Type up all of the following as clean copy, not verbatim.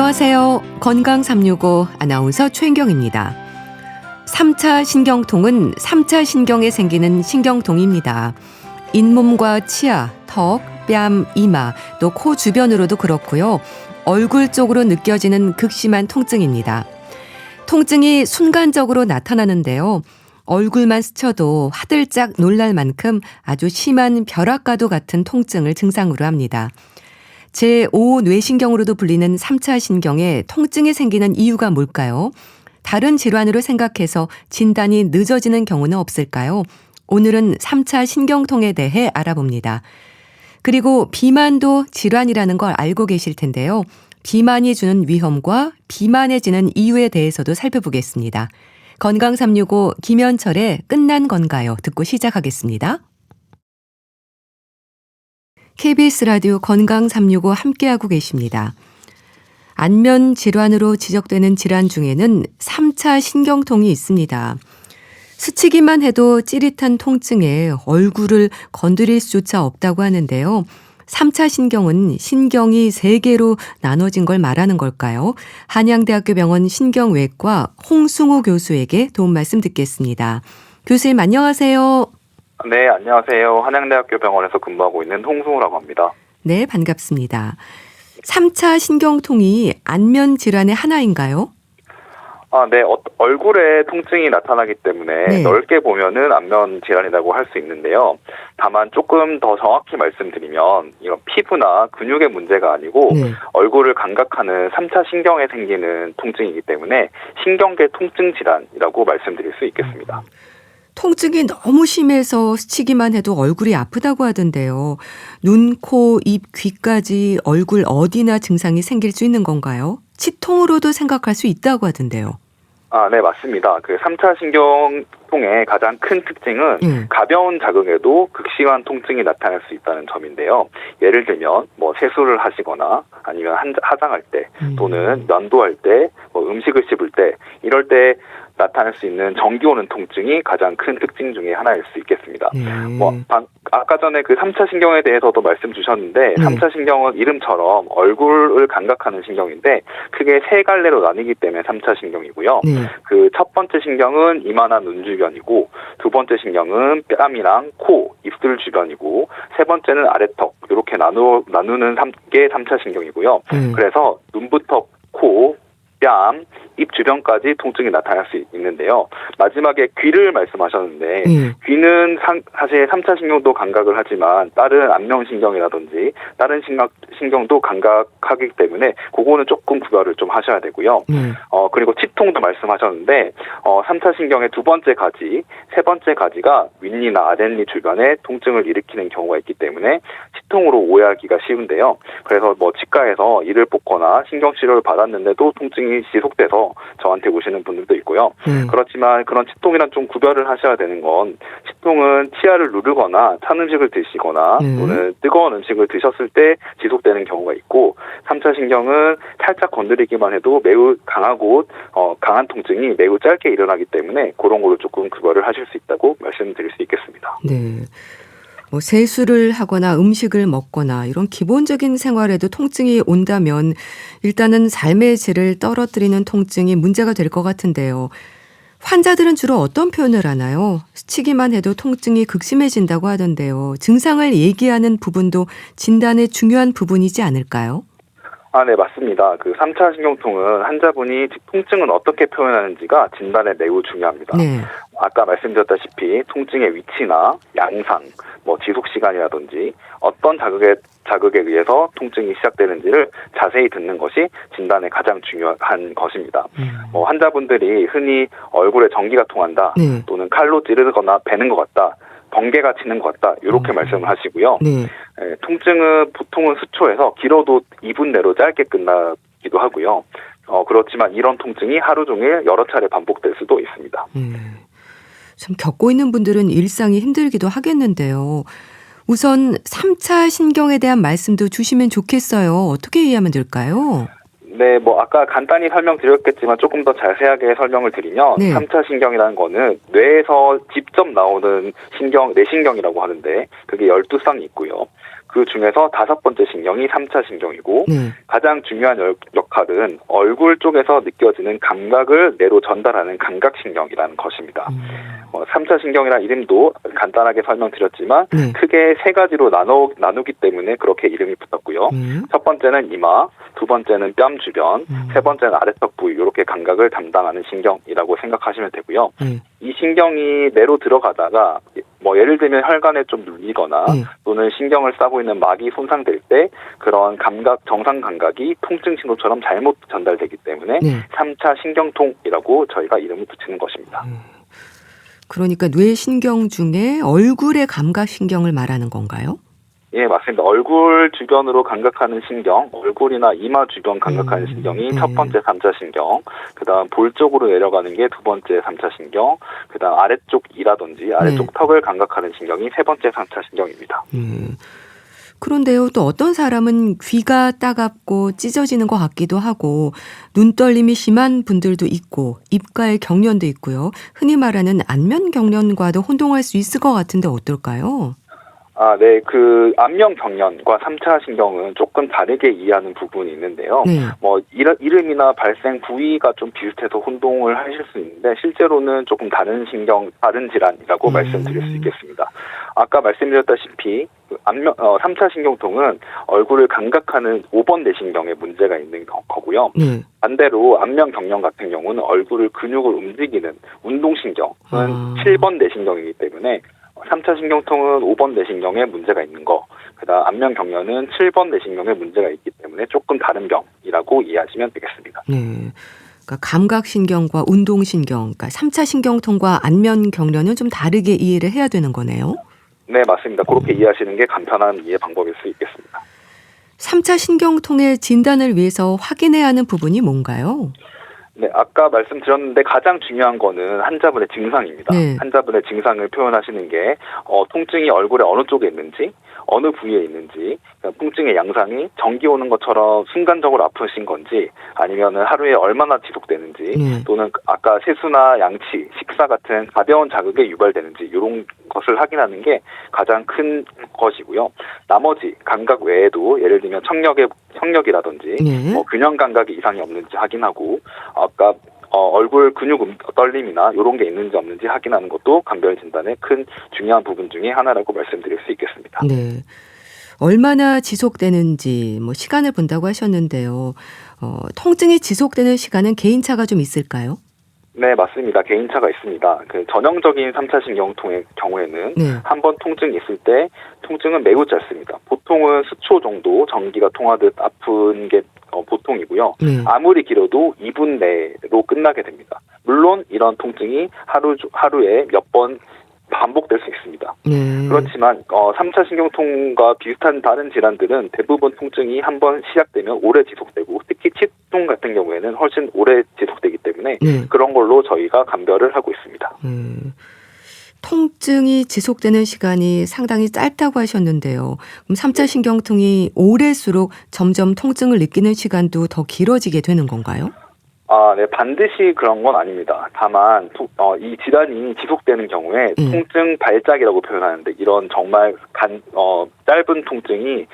안녕하세요. 건강 365 아나운서 최인경입니다. 3차 신경통은 3차 신경에 생기는 신경통입니다. 잇몸과 치아, 턱, 뺨, 이마, 또 코 주변으로도 그렇고요. 얼굴 쪽으로 느껴지는 극심한 통증입니다. 통증이 순간적으로 나타나는데요. 얼굴만 스쳐도 화들짝 놀랄 만큼 아주 심한 벼락과도 같은 통증을 증상으로 합니다. 제5뇌신경으로도 불리는 3차 신경에 통증이 생기는 이유가 뭘까요? 다른 질환으로 생각해서 진단이 늦어지는 경우는 없을까요? 오늘은 3차 신경통에 대해 알아봅니다. 그리고 비만도 질환이라는 걸 알고 계실 텐데요. 비만이 주는 위험과 비만해지는 이유에 대해서도 살펴보겠습니다. 건강 365 김현철의 끝난 건가요? 듣고 시작하겠습니다. KBS 라디오 건강 365 함께하고 계십니다. 안면 질환으로 지적되는 질환 중에는 3차 신경통이 있습니다. 스치기만 해도 찌릿한 통증에 얼굴을 건드릴 수조차 없다고 하는데요. 3차 신경은 신경이 3개로 나눠진 걸 말하는 걸까요? 한양대학교 병원 신경외과 홍승호 교수에게 도움 말씀 듣겠습니다. 교수님 안녕하세요. 네, 안녕하세요. 한양대학교 병원에서 근무하고 있는 홍승호라고 합니다. 네, 반갑습니다. 3차 신경통이 안면 질환의 하나인가요? 네, 얼굴에 통증이 나타나기 때문에 네. 넓게 보면은 안면 질환이라고 할 수 있는데요. 다만 조금 더 정확히 말씀드리면 이런 피부나 근육의 문제가 아니고 네. 얼굴을 감각하는 3차 신경에 생기는 통증이기 때문에 신경계 통증 질환이라고 말씀드릴 수 있겠습니다. 통증이 너무 심해서 스치기만 해도 얼굴이 아프다고 하던데요. 눈, 코, 입, 귀까지 얼굴 어디나 증상이 생길 수 있는 건가요? 치통으로도 생각할 수 있다고 하던데요. 네, 맞습니다. 그 3차 신경통의 가장 큰 특징은 가벼운 자극에도 극심한 통증이 나타날 수 있다는 점인데요. 예를 들면 세수를 하시거나 아니면 화장할 때 또는 면도할 때 음식을 씹을 때 이럴 때 나타날 수 있는 전기 오는 통증이 가장 큰 특징 중에 하나일 수 있겠습니다. 아까 전에 그 3차 신경에 대해서도 말씀 주셨는데 3차 신경은 이름처럼 얼굴을 감각하는 신경인데 크게 3갈래로 나뉘기 때문에 3차 신경이고요. 그 첫 번째 신경은 이마나 눈 주변이고 두 번째 신경은 뺨이랑 코, 입술 주변이고 세 번째는 아래턱 이렇게 나누는 게 3차 신경이고요. 그래서 눈부터 코, 뺨, 입 주변까지 통증이 나타날 수 있는데요. 마지막에 귀를 말씀하셨는데 귀는 사실 3차 신경도 감각을 하지만 다른 안면신경이라든지 다른 신경도 감각하기 때문에 그거는 조금 구별을 좀 하셔야 되고요. 그리고 치통도 말씀하셨는데 3차 신경의 두 번째 가지, 세 번째 가지가 윗니나 아랫니 주변에 통증을 일으키는 경우가 있기 때문에 치통으로 오해하기가 쉬운데요. 그래서 치과에서 이를 뽑거나 신경치료를 받았는데도 통증이 지속돼서 저한테 오시는 분들도 있고요. 그렇지만 그런 치통이랑 좀 구별을 하셔야 되는 건 치통은 치아를 누르거나 찬 음식을 드시거나 또는 뜨거운 음식을 드셨을 때 지속되는 경우가 있고 3차 신경은 살짝 건드리기만 해도 매우 강한 통증이 매우 짧게 일어나기 때문에 그런 거로 조금 구별을 하실 수 있다고 말씀드릴 수 있겠습니다. 네. 세수를 하거나 음식을 먹거나 이런 기본적인 생활에도 통증이 온다면 일단은 삶의 질을 떨어뜨리는 통증이 문제가 될 것 같은데요. 환자들은 주로 어떤 표현을 하나요? 스치기만 해도 통증이 극심해진다고 하던데요. 증상을 얘기하는 부분도 진단의 중요한 부분이지 않을까요? 네, 맞습니다. 그 3차 신경통은 환자분이 통증은 어떻게 표현하는지가 진단에 매우 중요합니다. 아까 말씀드렸다시피 통증의 위치나 양상, 지속 시간이라든지 어떤 자극에 의해서 통증이 시작되는지를 자세히 듣는 것이 진단에 가장 중요한 것입니다. 환자분들이 흔히 얼굴에 전기가 통한다, 또는 칼로 찌르거나 베는 것 같다, 번개가 치는 것 같다 이렇게 말씀을 하시고요. 통증은 보통은 수초에서 길어도 2분 내로 짧게 끝나기도 하고요. 그렇지만 이런 통증이 하루 종일 여러 차례 반복될 수도 있습니다. 참 겪고 있는 분들은 일상이 힘들기도 하겠는데요. 우선 3차 신경에 대한 말씀도 주시면 좋겠어요. 어떻게 이해하면 될까요? 네, 아까 간단히 설명드렸겠지만 조금 더 자세하게 설명을 드리면 3차 신경이라는 거는 뇌에서 직접 나오는 뇌신경이라고 하는데 그게 12쌍이 있고요. 그 그 중에서 5번째 신경이 3차 신경이고 네. 가장 중요한 역할은 얼굴 쪽에서 느껴지는 감각을 뇌로 전달하는 감각신경이라는 것입니다. 3차 신경이라는 이름도 간단하게 설명드렸지만 네. 크게 3가지로 나누기 때문에 그렇게 이름이 붙었고요. 첫 번째는 이마, 두 번째는 뺨 주변, 세 번째는 아래쪽 부위 이렇게 감각을 담당하는 신경이라고 생각하시면 되고요. 이 신경이 뇌로 들어가다가 예를 들면 혈관에 좀 눌리거나 또는 신경을 싸고 있는 막이 손상될 때 그런 정상 감각이 통증 신호처럼 잘못 전달되기 때문에 3차 신경통이라고 저희가 이름을 붙이는 것입니다. 그러니까 뇌신경 중에 얼굴의 감각신경을 말하는 건가요? 예, 맞습니다. 얼굴 주변으로 감각하는 신경, 얼굴이나 이마 주변 감각하는 신경이 첫 번째 3차 신경, 그다음 볼 쪽으로 내려가는 게 두 번째 3차 신경, 그다음 아래쪽 이라든지 아래쪽 턱을 감각하는 신경이 세 번째 3차 신경입니다. 그런데요, 또 어떤 사람은 귀가 따갑고 찢어지는 것 같기도 하고 눈떨림이 심한 분들도 있고 입가에 경련도 있고요. 흔히 말하는 안면 경련과도 혼동할 수 있을 것 같은데 어떨까요? 네. 그 안면 경련과 3차 신경은 조금 다르게 이해하는 부분이 있는데요. 이름이나 발생 부위가 좀 비슷해서 혼동을 하실 수 있는데 실제로는 조금 다른 질환이라고 말씀드릴 수 있겠습니다. 아까 말씀드렸다시피 3차 신경통은 얼굴을 감각하는 5번 뇌신경에 문제가 있는 거고요. 반대로 안면 경련 같은 경우는 얼굴을 근육을 움직이는 운동신경은 7번 뇌신경이기 때문에 3차 신경통은 5번 뇌신경에 문제가 있는 거, 그다음 안면 경련은 7번 뇌신경에 문제가 있기 때문에 조금 다른 병이라고 이해하시면 되겠습니다. 네. 그러니까 감각신경과 운동신경, 그러니까 3차 신경통과 안면 경련은 좀 다르게 이해를 해야 되는 거네요. 네, 맞습니다. 그렇게 이해하시는 게 간편한 이해 방법일 수 있겠습니다. 3차 신경통의 진단을 위해서 확인해야 하는 부분이 뭔가요? 네, 아까 말씀드렸는데 가장 중요한 거는 환자분의 증상입니다. 환자분의 증상을 표현하시는 게 통증이 얼굴에 어느 쪽에 있는지, 어느 부위에 있는지, 통증의 양상이 전기 오는 것처럼 순간적으로 아프신 건지, 아니면은 하루에 얼마나 지속되는지, 또는 아까 세수나 양치, 식사 같은 가벼운 자극에 유발되는지 이런 것을 확인하는 게 가장 큰 것이고요. 나머지 감각 외에도 예를 들면 청력이라든지 균형 감각에 이상이 없는지 확인하고 아까 얼굴 근육 떨림이나 이런 게 있는지 없는지 확인하는 것도 감별 진단의 큰 중요한 부분 중에 하나라고 말씀드릴 수 있겠습니다. 네. 얼마나 지속되는지 시간을 본다고 하셨는데요. 통증이 지속되는 시간은 개인차가 좀 있을까요? 네, 맞습니다. 개인차가 있습니다. 그 전형적인 3차 신경통의 경우에는 한 번 통증이 있을 때 통증은 매우 짧습니다. 보통은 수초 정도 전기가 통하듯 아픈 게 보통이고요. 아무리 길어도 2분 내로 끝나게 됩니다. 물론 이런 통증이 하루에 몇 번 반복될 수 있습니다. 그렇지만 3차 신경통과 비슷한 다른 질환들은 대부분 통증이 한번 시작되면 오래 지속되고 특히 치통 같은 경우에는 훨씬 오래 지속되기 때문에 그런 걸로 저희가 감별을 하고 있습니다. 통증이 지속되는 시간이 상당히 짧다고 하셨는데요. 그럼 3차 신경통이 오래수록 점점 통증을 느끼는 시간도 더 길어지게 되는 건가요? 네, 반드시 그런 건 아닙니다. 다만 이 질환이 지속되는 경우에 통증 발작이라고 표현하는데 이런 정말 짧은 통증이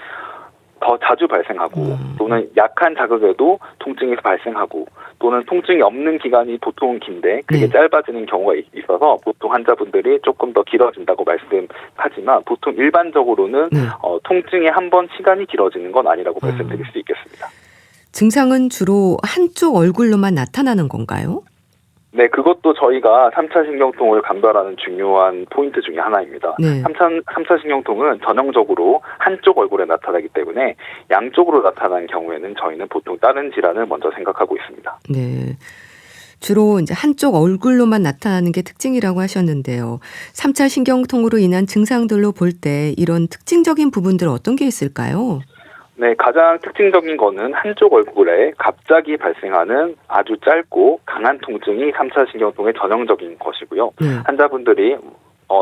더 자주 발생하고 또는 약한 자극에도 통증이 발생하고 또는 통증이 없는 기간이 보통 긴데 그게 짧아지는 경우가 있어서 보통 환자분들이 조금 더 길어진다고 말씀하지만 보통 일반적으로는 통증이 한 번 시간이 길어지는 건 아니라고 말씀드릴 수 있겠습니다. 증상은 주로 한쪽 얼굴로만 나타나는 건가요? 네, 그것도 저희가 3차 신경통을 감별하는 중요한 포인트 중에 하나입니다. 3차 신경통은 전형적으로 한쪽 얼굴에 나타나기 때문에 양쪽으로 나타나는 경우에는 저희는 보통 다른 질환을 먼저 생각하고 있습니다. 네. 주로 이제 한쪽 얼굴로만 나타나는 게 특징이라고 하셨는데요. 3차 신경통으로 인한 증상들로 볼 때 이런 특징적인 부분들 어떤 게 있을까요? 네, 가장 특징적인 거는 한쪽 얼굴에 갑자기 발생하는 아주 짧고 강한 통증이 3차 신경통의 전형적인 것이고요. 환자분들이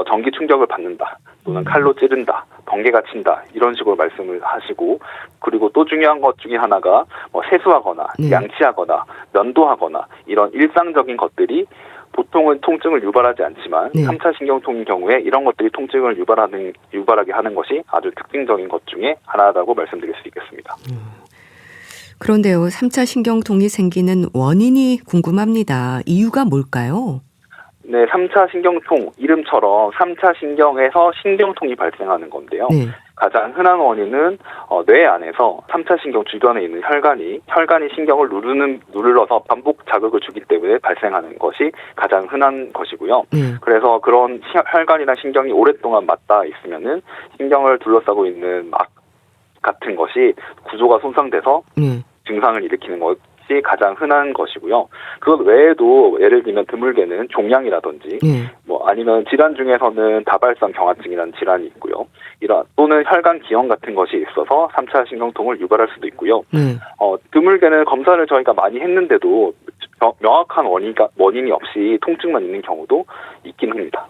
전기 충격을 받는다, 또는 칼로 찌른다, 번개가 친다 이런 식으로 말씀을 하시고 그리고 또 중요한 것 중에 하나가 세수하거나 양치하거나 면도하거나 이런 일상적인 것들이 보통은 통증을 유발하지 않지만 네. 3차 신경통의 경우에 이런 것들이 통증을 유발하게 하는 것이 아주 특징적인 것 중에 하나라고 말씀드릴 수 있겠습니다. 그런데요, 3차 신경통이 생기는 원인이 궁금합니다. 이유가 뭘까요? 네, 3차 신경통 이름처럼 3차 신경에서 신경통이 발생하는 건데요. 네. 가장 흔한 원인은 뇌 안에서 3차 신경 주변에 있는 혈관이 신경을 눌러서 반복 자극을 주기 때문에 발생하는 것이 가장 흔한 것이고요. 네. 그래서 그런 혈관이나 신경이 오랫동안 맞닿아 있으면은 신경을 둘러싸고 있는 막 같은 것이 구조가 손상돼서 네. 증상을 일으키는 것이 가장 흔한 것이고요. 그것 외에도 예를 들면 드물게는 종양이라든지 네. 아니면 질환 중에서는 다발성 경화증이라는 질환이 있고요. 또는 혈관 기형 같은 것이 있어서 3차 신경통을 유발할 수도 있고요. 네. 드물게는 검사를 저희가 많이 했는데도 명확한 원인이 없이 통증만 있는 경우도 있긴 합니다.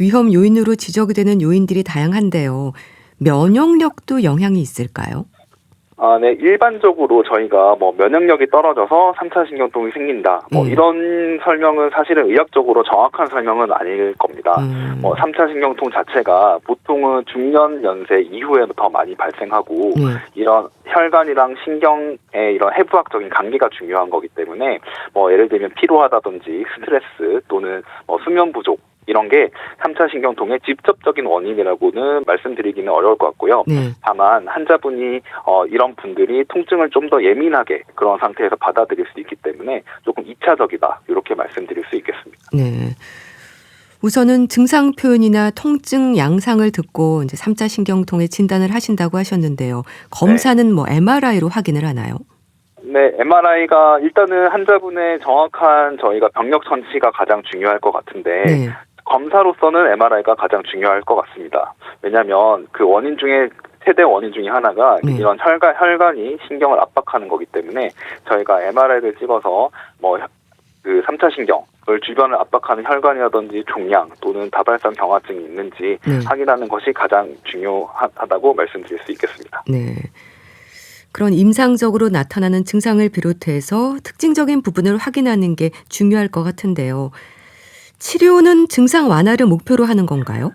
위험 요인으로 지적이 되는 요인들이 다양한데요. 면역력도 영향이 있을까요? 네, 일반적으로 저희가 면역력이 떨어져서 3차 신경통이 생긴다. 이런 설명은 사실은 의학적으로 정확한 설명은 아닐 겁니다. 3차 신경통 자체가 보통은 중년 연세 이후에 더 많이 발생하고 이런 혈관이랑 신경의 이런 해부학적인 관계가 중요한 거기 때문에 예를 들면 피로하다든지 스트레스 또는 수면 부족 이런 게 3차 신경통의 직접적인 원인이라고는 말씀드리기는 어려울 것 같고요. 네. 다만 환자분이 이런 분들이 통증을 좀 더 예민하게 그런 상태에서 받아들일 수 있기 때문에 조금 2차적이다 이렇게 말씀드릴 수 있겠습니다. 네. 우선은 증상 표현이나 통증 양상을 듣고 이제 3차 신경통의 진단을 하신다고 하셨는데요. 검사는 MRI로 확인을 하나요? 네, MRI가 일단은 환자분의 정확한 저희가 병력 천치가 가장 중요할 것 같은데 네. 검사로서는 MRI가 가장 중요할 것 같습니다. 왜냐하면 그 원인 중에 최대 원인 중에 하나가 이런 혈관이 신경을 압박하는 거기 때문에 저희가 MRI를 찍어서 그 3차 신경을 주변을 압박하는 혈관이라든지 종양 또는 다발성 경화증이 있는지 확인하는 것이 가장 중요하다고 말씀드릴 수 있겠습니다. 네. 그런 임상적으로 나타나는 증상을 비롯해서 특징적인 부분을 확인하는 게 중요할 것 같은데요. 치료는 증상 완화를 목표로 하는 건가요?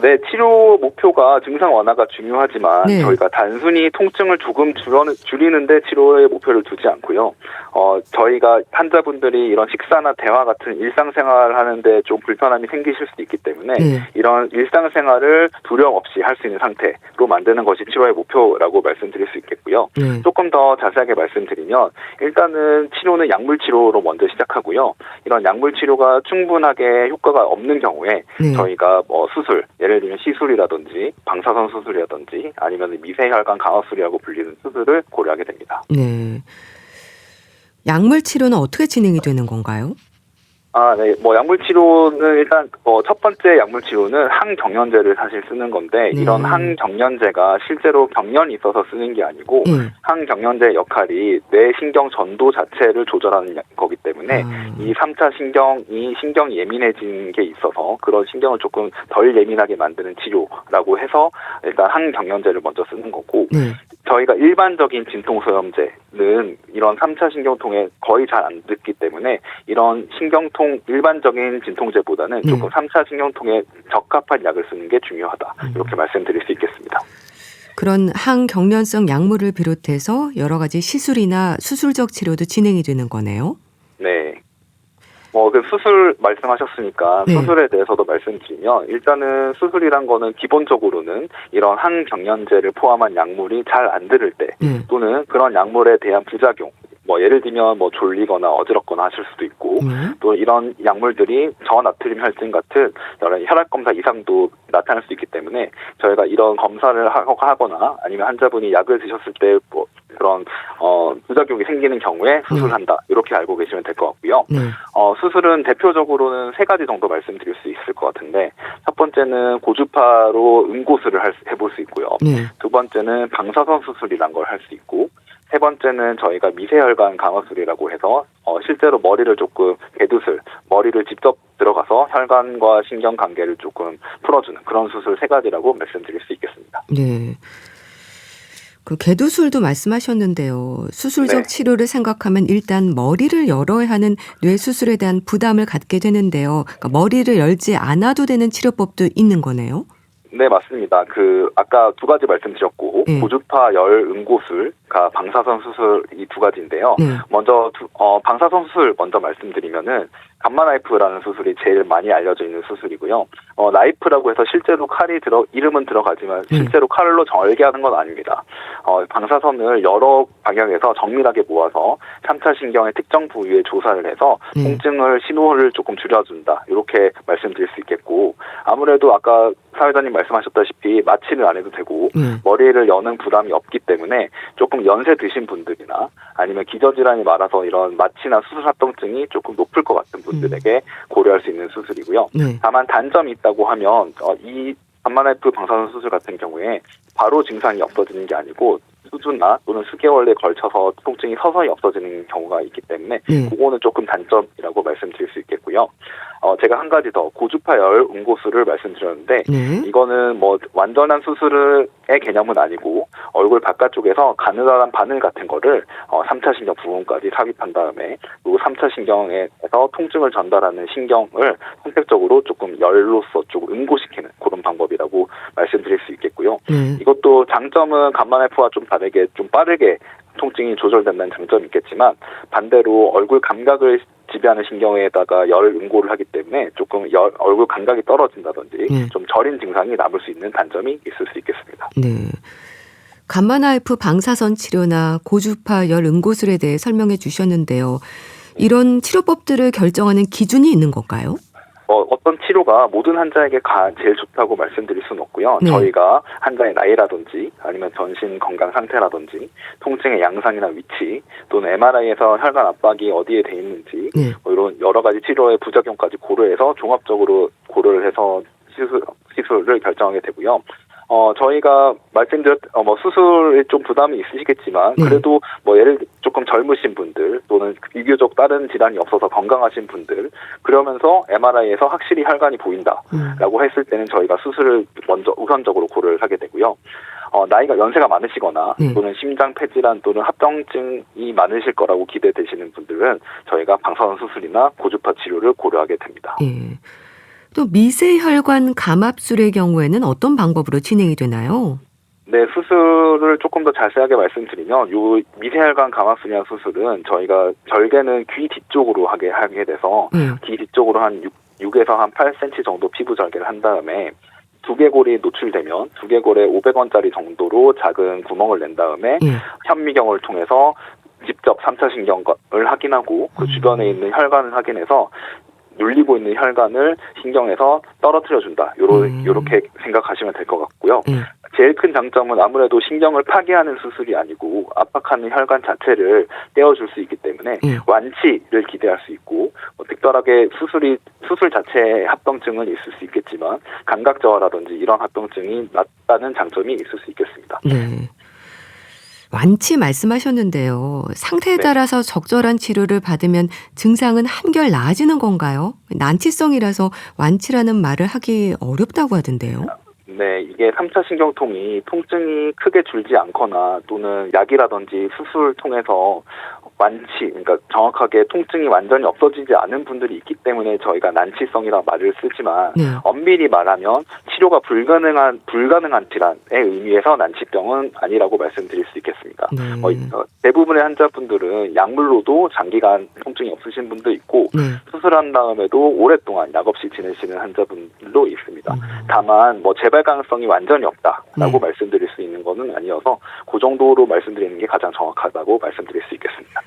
네, 치료 목표가 증상 완화가 중요하지만 저희가 단순히 통증을 조금 줄이는데 치료의 목표를 두지 않고요. 저희가 환자분들이 이런 식사나 대화 같은 일상생활을 하는데 좀 불편함이 생기실 수도 있기 때문에 이런 일상생활을 두려움 없이 할 수 있는 상태로 만드는 것이 치료의 목표라고 말씀드릴 수 있겠고요. 조금 더 자세하게 말씀드리면 일단은 치료는 약물 치료로 먼저 시작하고요. 이런 약물 치료가 충분하게 효과가 없는 경우에 저희가 수술, 예를 들면 시술이라든지 방사선 수술이라든지 아니면 미세혈관 강화술이라고 불리는 수술을 고려하게 됩니다. 네. 약물 치료는 어떻게 진행이 되는 건가요? 네. 약물 치료는 일단 첫 번째 약물 치료는 항경련제를 사실 쓰는 건데 이런 항경련제가 실제로 경련이 있어서 쓰는 게 아니고 항경련제의 역할이 뇌 신경 전도 자체를 조절하는 거기 때문에 이 3차 신경이 예민해진 게 있어서 그런 신경을 조금 덜 예민하게 만드는 치료라고 해서 일단 항경련제를 먼저 쓰는 거고 저희가 일반적인 진통소염제는 이런 3차 신경통에 거의 잘 안 듣기 때문에 이런 신경통 일반적인 진통제보다는 조금 3차 신경통에 적합한 약을 쓰는 게 중요하다. 이렇게 말씀드릴 수 있겠습니다. 그런 항경련성 약물을 비롯해서 여러 가지 시술이나 수술적 치료도 진행이 되는 거네요. 네. 그 수술 말씀하셨으니까 수술에 대해서도 말씀드리면 일단은 수술이란 거는 기본적으로는 이런 항경련제를 포함한 약물이 잘 안 들을 때 또는 그런 약물에 대한 부작용 예를 들면 졸리거나 어지럽거나 하실 수도 있고 또 이런 약물들이 저나트륨 혈증 같은 여러 혈압 검사 이상도 나타날 수 있기 때문에 저희가 이런 검사를 하거나 아니면 환자분이 약을 드셨을 때 그런 부작용이 생기는 경우에 수술한다 이렇게 알고 계시면 될 것 같고요. 수술은 대표적으로는 3가지 정도 말씀드릴 수 있을 것 같은데 첫 번째는 고주파로 응고술을 해볼 수 있고요. 두 번째는 방사선 수술이란 걸 할 수 있고 세 번째는 저희가 미세혈관 강화술이라고 해서 실제로 머리를 조금 개두술, 머리를 직접 들어가서 혈관과 신경 관계를 조금 풀어주는 그런 수술 3가지라고 말씀드릴 수 있겠습니다. 네. 그 개두술도 말씀하셨는데요. 수술적 네. 치료를 생각하면 일단 머리를 열어야 하는 뇌 수술에 대한 부담을 갖게 되는데요. 그러니까 머리를 열지 않아도 되는 치료법도 있는 거네요. 네, 맞습니다. 아까 두 가지 말씀드렸고, 네. 고주파 열 응고술과 방사선 수술 이 두 가지인데요. 네. 먼저, 방사선 수술 먼저 말씀드리면은, 감마나이프라는 수술이 제일 많이 알려져 있는 수술이고요. 나이프라고 해서 실제로 이름은 들어가지만 실제로 칼로 절개하는 건 아닙니다. 방사선을 여러 방향에서 정밀하게 모아서 3차 신경의 특정 부위에 조사를 해서 통증을 신호를 조금 줄여준다. 이렇게 말씀드릴 수 있겠고, 아무래도 아까 사회자님 말씀하셨다시피 마취를 안 해도 되고 머리를 여는 부담이 없기 때문에 조금 연세 드신 분들이나 아니면 기저질환이 많아서 이런 마취나 수술 합병증이 조금 높을 것 같은 분들에게 고려할 수 있는 수술이고요. 다만 단점이 있다고 하면 이 감마나이프 방사선 수술 같은 경우에 바로 증상이 없어지는 게 아니고 수주나 또는 수개월에 걸쳐서 통증이 서서히 없어지는 경우가 있기 때문에 그거는 조금 단점이라고 말씀드릴 수 있겠고요. 제가 한 가지 더 고주파 열 응고술을 말씀드렸는데 이거는 뭐 완전한 수술의 개념은 아니고 얼굴 바깥쪽에서 가느다란 바늘 같은 거를 3차 신경 부분까지 삽입한 다음에 그리고 3차 신경에서 통증을 전달하는 신경을 선택적으로 조금 열로서 조금 응고시키는 그런 방법이라고 말씀드릴 수 있겠고요. 이것도 장점은 감마나이프와 좀 다르게 좀 빠르게 통증이 조절된다는 장점이 있겠지만 반대로 얼굴 감각을 지배하는 신경에다가 열 응고를 하기 때문에 조금 얼굴 감각이 떨어진다든지 좀 저린 증상이 남을 수 있는 단점이 있을 수 있겠습니다. 네. 감마나이프 방사선 치료나 고주파 열 응고술에 대해 설명해 주셨는데요. 이런 치료법들을 결정하는 기준이 있는 건가요? 어떤 치료가 모든 환자에게 제일 좋다고 말씀드릴 수는 없고요. 저희가 환자의 나이라든지 아니면 전신 건강 상태라든지 통증의 양상이나 위치 또는 MRI에서 혈관 압박이 어디에 돼 있는지 이런 여러 가지 치료의 부작용까지 고려해서 종합적으로 고려를 해서 시술을 결정하게 되고요. 저희가 수술에 좀 부담이 있으시겠지만, 그래도 예를 조금 젊으신 분들, 또는 비교적 다른 질환이 없어서 건강하신 분들, 그러면서 MRI에서 확실히 혈관이 보인다라고 했을 때는 저희가 수술을 먼저 우선적으로 고려를 하게 되고요. 연세가 많으시거나, 또는 심장 폐질환 또는 합병증이 많으실 거라고 기대되시는 분들은 저희가 방사선 수술이나 고주파 치료를 고려하게 됩니다. 또 미세혈관 감압술의 경우에는 어떤 방법으로 진행이 되나요? 네, 수술을 조금 더 자세하게 말씀드리면 요 미세혈관 감압술이라는 수술은 저희가 절개는 귀 뒤쪽으로 하게 돼서 귀 뒤쪽으로 한 6에서 한 8cm 정도 피부 절개를 한 다음에 두개골이 노출되면 두개골에 500원짜리 정도로 작은 구멍을 낸 다음에 현미경을 통해서 직접 3차 신경을 확인하고 그 주변에 있는 혈관을 확인해서 눌리고 있는 혈관을 신경에서 떨어뜨려준다. 요렇게 생각하시면 될 것 같고요. 제일 큰 장점은 아무래도 신경을 파괴하는 수술이 아니고 압박하는 혈관 자체를 떼어줄 수 있기 때문에 완치를 기대할 수 있고 특별하게 수술 자체에 합병증은 있을 수 있겠지만 감각 저하라든지 이런 합병증이 낮다는 장점이 있을 수 있겠습니다. 네. 완치 말씀하셨는데요. 상태에 따라서 적절한 치료를 받으면 증상은 한결 나아지는 건가요? 난치성이라서 완치라는 말을 하기 어렵다고 하던데요. 네, 이게 3차 신경통이 통증이 크게 줄지 않거나 또는 약이라든지 수술을 통해서 그러니까 정확하게 통증이 완전히 없어지지 않은 분들이 있기 때문에 저희가 난치성이라는 말을 쓰지만 엄밀히 말하면 치료가 불가능한 질환의 의미에서 난치병은 아니라고 말씀드릴 수 있겠습니다. 대부분의 환자분들은 약물로도 장기간 통증이 없으신 분도 있고 수술한 다음에도 오랫동안 약 없이 지내시는 환자분들도 있습니다. 다만 재발 가능성이 완전히 없다라고 말씀드릴 수 있는 것은 아니어서 그 정도로 말씀드리는 게 가장 정확하다고 말씀드릴 수 있겠습니다.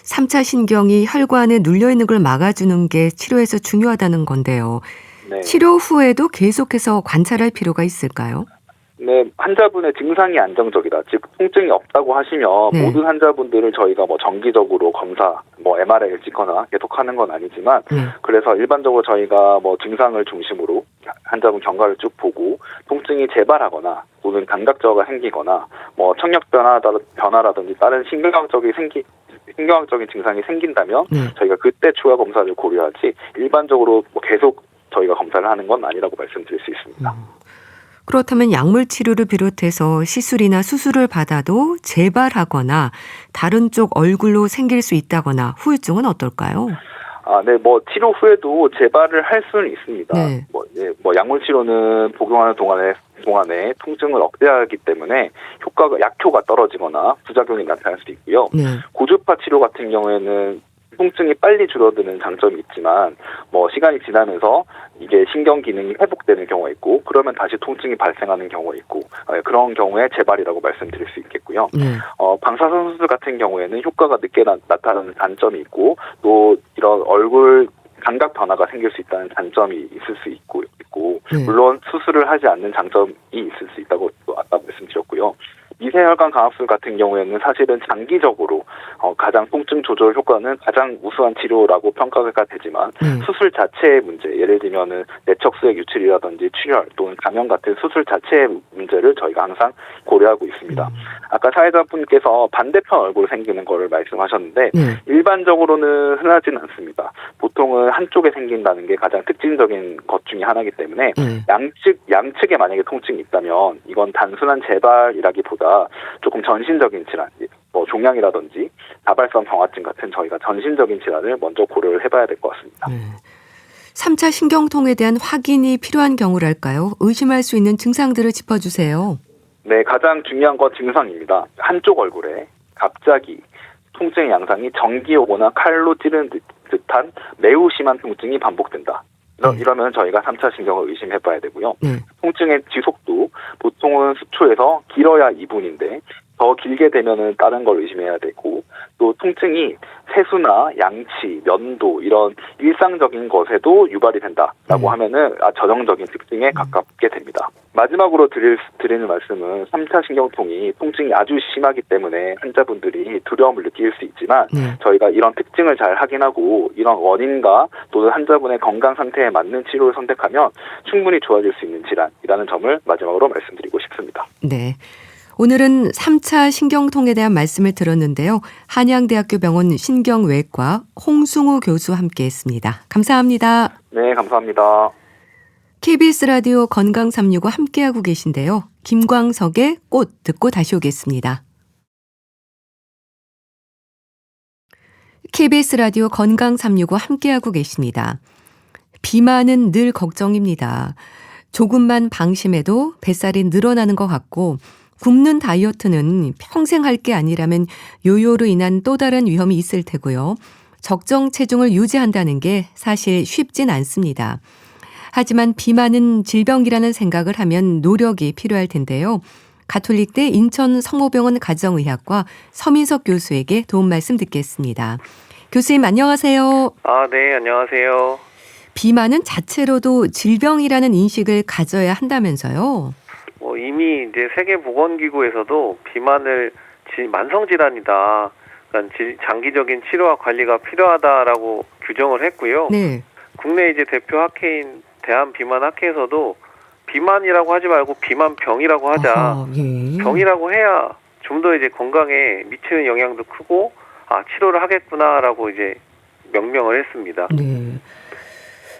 3차 신경이 혈관에 눌려있는 걸 막아주는 게 치료에서 중요하다는 건데요. 치료 후에도 계속해서 관찰할 필요가 있을까요? 네, 환자분의 증상이 안정적이다. 즉 통증이 없다고 하시면 모든 환자분들을 저희가 정기적으로 검사, MRI를 찍거나 계속하는 건 아니지만 그래서 일반적으로 저희가 증상을 중심으로 환자분 경과를 쭉 보고 통증이 재발하거나 또는 감각 저하가 생기거나 청력 변화라든지 다른 신경학적인 증상이 생긴다면 저희가 그때 추가 검사를 고려하지 일반적으로 계속 저희가 검사를 하는 건 아니라고 말씀드릴 수 있습니다. 그렇다면 약물 치료를 비롯해서 시술이나 수술을 받아도 재발하거나 다른 쪽 얼굴로 생길 수 있다거나 후유증은 어떨까요? 네, 치료 후에도 재발을 할 수는 있습니다. 네. 약물 치료는 복용하는 동안에 통증을 억제하기 때문에 약효가 떨어지거나 부작용이 나타날 수 있고요. 네. 고주파 치료 같은 경우에는 통증이 빨리 줄어드는 장점이 있지만 시간이 지나면서 이게 신경 기능이 회복되는 경우가 있고 그러면 다시 통증이 발생하는 경우가 있고 그런 경우에 재발이라고 말씀드릴 수 있겠고요. 방사선 수술 같은 경우에는 효과가 늦게 나타나는 단점이 있고 또 이런 얼굴 감각 변화가 생길 수 있다는 단점이 있을 수 있고 물론 수술을 하지 않는 장점이 있을 수 있다고 또 아까 말씀드렸고요. 미세혈관 강압술 같은 경우에는 사실은 장기적으로 가장 통증 조절 효과는 가장 우수한 치료라고 평가가 되지만 수술 자체의 문제, 예를 들면은 내척수액 유출이라든지 출혈 또는 감염 같은 수술 자체의 문제를 저희가 항상 고려하고 있습니다. 아까 사회자분께서 반대편 얼굴 생기는 거를 말씀하셨는데 일반적으로는 흔하지는 않습니다. 보통은 한쪽에 생긴다는 게 가장 특징적인 것 중에 하나이기 때문에 양측에 만약에 통증이 있다면 이건 단순한 재발이라기보다 조금 전신적인 질환, 종양이라든지 다발성 경화증 같은 저희가 전신적인 질환을 먼저 고려를 해봐야 될 것 같습니다. 3차 신경통에 대한 확인이 필요한 경우랄까요? 의심할 수 있는 증상들을 짚어주세요. 네, 가장 중요한 건 증상입니다. 한쪽 얼굴에 갑자기 통증의 양상이 전기 오거나 칼로 찌르는 듯한 매우 심한 통증이 반복된다. 이러면 저희가 3차 신경을 의심해봐야 되고요. 통증의 지속도 보통은 수초에서 길어야 2분인데 더 길게 되면은 다른 걸 의심해야 되고 또 통증이 세수나 양치, 면도 이런 일상적인 것에도 유발이 된다라고 하면은 전형적인 특징에 가깝게 됩니다. 마지막으로 드리는 말씀은 3차 신경통이 통증이 아주 심하기 때문에 환자분들이 두려움을 느낄 수 있지만 저희가 이런 특징을 잘 확인하고 이런 원인과 또는 환자분의 건강 상태에 맞는 치료를 선택하면 충분히 좋아질 수 있는 질환이라는 점을 마지막으로 말씀드리고 싶습니다. 네. 오늘은 3차 신경통에 대한 말씀을 들었는데요. 한양대학교 병원 신경외과 홍승우 교수와 함께했습니다. 감사합니다. 네, 감사합니다. KBS 라디오 건강 365 함께하고 계신데요. 김광석의 꽃 듣고 다시 오겠습니다. KBS 라디오 건강 365 함께하고 계십니다. 비만은 늘 걱정입니다. 조금만 방심해도 뱃살이 늘어나는 것 같고 굶는 다이어트는 평생 할 게 아니라면 요요로 인한 또 다른 위험이 있을 테고요. 적정 체중을 유지한다는 게 사실 쉽진 않습니다. 하지만 비만은 질병이라는 생각을 하면 노력이 필요할 텐데요. 가톨릭대 인천 성모병원 가정의학과 서민석 교수에게 도움 말씀 듣겠습니다. 교수님 안녕하세요. 네, 안녕하세요. 비만은 자체로도 질병이라는 인식을 가져야 한다면서요? 이미 이제 세계보건기구에서도 비만을 만성질환이다. 그러니까 장기적인 치료와 관리가 필요하다라고 규정을 했고요. 네. 국내 이제 대표 학회인 대한비만학회에서도 비만이라고 하지 말고 비만병이라고 하자. 예. 병이라고 해야 좀 더 이제 건강에 미치는 영향도 크고 치료를 하겠구나라고 이제 명명을 했습니다. 네.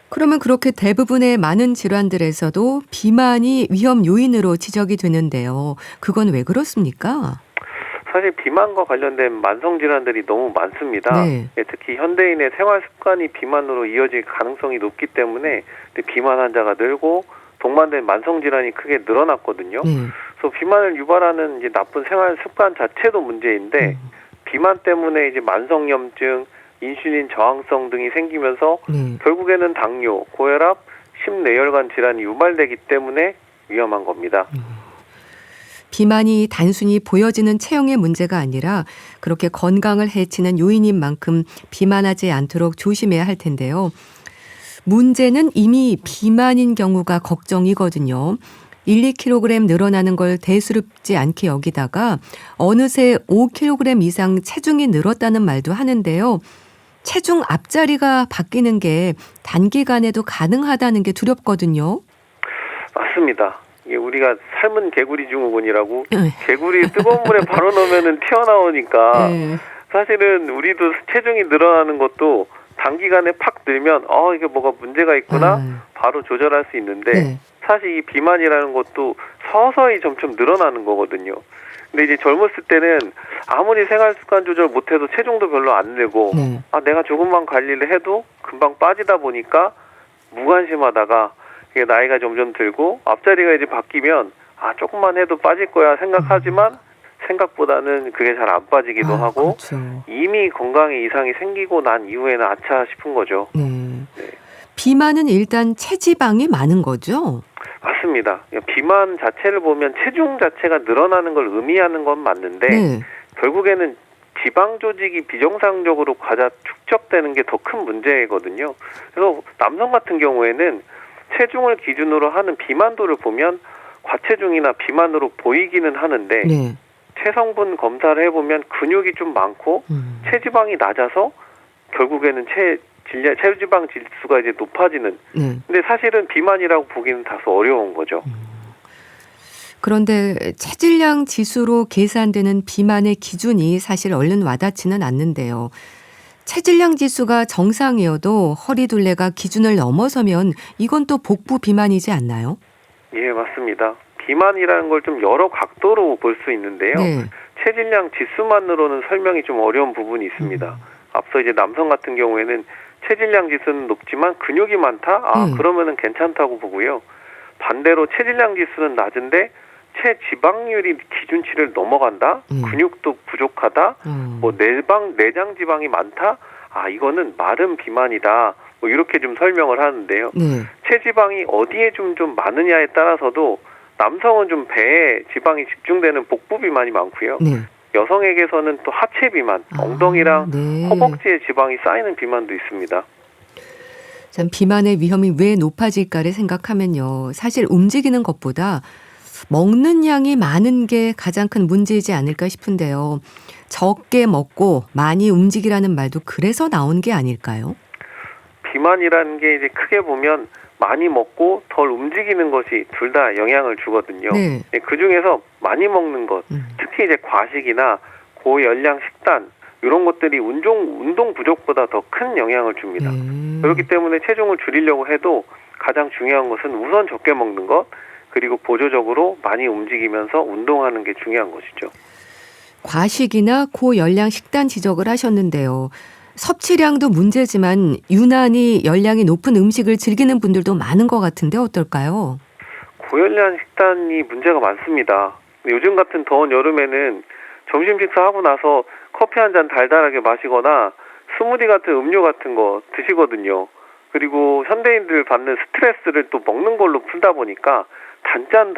그러면 그렇게 대부분의 많은 질환들에서도 비만이 위험 요인으로 지적이 되는데요. 그건 왜 그렇습니까? 사실 비만과 관련된 만성 질환들이 너무 많습니다. 네. 특히 현대인의 생활 습관이 비만으로 이어질 가능성이 높기 때문에 비만 환자가 늘고 동반된 만성 질환이 크게 늘어났거든요. 그래서 비만을 유발하는 이제 나쁜 생활 습관 자체도 문제인데 비만 때문에 이제 만성염증, 인슐린 저항성 등이 생기면서 결국에는 당뇨, 고혈압, 심뇌혈관 질환이 유발되기 때문에 위험한 겁니다. 비만이 단순히 보여지는 체형의 문제가 아니라 그렇게 건강을 해치는 요인인 만큼 비만하지 않도록 조심해야 할 텐데요. 문제는 이미 비만인 경우가 걱정이거든요. 1-2kg 늘어나는 걸 대수롭지 않게 여기다가 어느새 5kg 이상 체중이 늘었다는 말도 하는데요. 체중 앞자리가 바뀌는 게 단기간에도 가능하다는 게 두렵거든요. 맞습니다. 이게 우리가 삶은 개구리 증후군이라고 개구리 뜨거운 물에 바로 넣으면 튀어나오니까 사실은 우리도 체중이 늘어나는 것도 단기간에 팍 늘면 이게 뭐가 문제가 있구나 바로 조절할 수 있는데 사실 이 비만이라는 것도 서서히 점점 늘어나는 거거든요. 근데 이제 젊었을 때는 아무리 생활 습관 조절 못해도 체중도 별로 안 늘고 내가 조금만 관리를 해도 금방 빠지다 보니까 무관심하다가 이게 나이가 점점 들고 앞자리가 이제 바뀌면 조금만 해도 빠질 거야 생각하지만 생각보다는 그게 잘 안 빠지기도 하고 그렇죠. 이미 건강에 이상이 생기고 난 이후에는 아차 싶은 거죠. 네. 네. 비만은 일단 체지방이 많은 거죠? 맞습니다. 비만 자체를 보면 체중 자체가 늘어나는 걸 의미하는 건 맞는데 네. 결국에는 지방 조직이 비정상적으로 과다 축적되는 게 더 큰 문제거든요. 그래서 남성 같은 경우에는 체중을 기준으로 하는 비만도를 보면 과체중이나 비만으로 보이기는 하는데 네. 체성분 검사를 해보면 근육이 좀 많고 체지방이 낮아서 결국에는 체지방 지수가 이제 높아지는. 근데 사실은 비만이라고 보기는 다소 어려운 거죠. 그런데 체질량 지수로 계산되는 비만의 기준이 사실 얼른 와닿지는 않는데요. 체질량 지수가 정상이어도 허리둘레가 기준을 넘어서면 이건 또 복부 비만이지 않나요? 예, 맞습니다. 비만이라는 걸 좀 여러 각도로 볼 수 있는데요. 네. 체질량 지수만으로는 설명이 좀 어려운 부분이 있습니다. 앞서 이제 남성 같은 경우에는 체질량 지수는 높지만 근육이 많다? 그러면은 괜찮다고 보고요. 반대로 체질량 지수는 낮은데 체지방률이 기준치를 넘어간다? 근육도 부족하다? 내장 지방이 많다? 이거는 마른 비만이다. 이렇게 좀 설명을 하는데요. 체지방이 어디에 좀 많으냐에 따라서도 남성은 좀 배에 지방이 집중되는 복부 비만이 많고요. 여성에게서는 또 하체 비만, 엉덩이랑 허벅지에 지방이 쌓이는 비만도 있습니다. 참 비만의 위험이 왜 높아질까를 생각하면요. 사실 움직이는 것보다 먹는 양이 많은 게 가장 큰 문제이지 않을까 싶은데요. 적게 먹고 많이 움직이라는 말도 그래서 나온 게 아닐까요? 비만이라는 게 이제 크게 보면 많이 먹고 덜 움직이는 것이 둘 다 영향을 주거든요. 그 중에서 많이 먹는 것, 특히 이제 과식이나 고열량 식단 이런 것들이 운동 부족보다 더 큰 영향을 줍니다. 그렇기 때문에 체중을 줄이려고 해도 가장 중요한 것은 우선 적게 먹는 것, 그리고 보조적으로 많이 움직이면서 운동하는 게 중요한 것이죠. 과식이나 고열량 식단 지적을 하셨는데요. 섭취량도 문제지만 유난히 열량이 높은 음식을 즐기는 분들도 많은 것 같은데 어떨까요? 고열량 식단이 문제가 많습니다. 요즘 같은 더운 여름에는 점심 식사하고 나서 커피 한 잔 달달하게 마시거나 스무디 같은 음료 같은 거 드시거든요. 그리고 현대인들 받는 스트레스를 또 먹는 걸로 풀다 보니까 단짠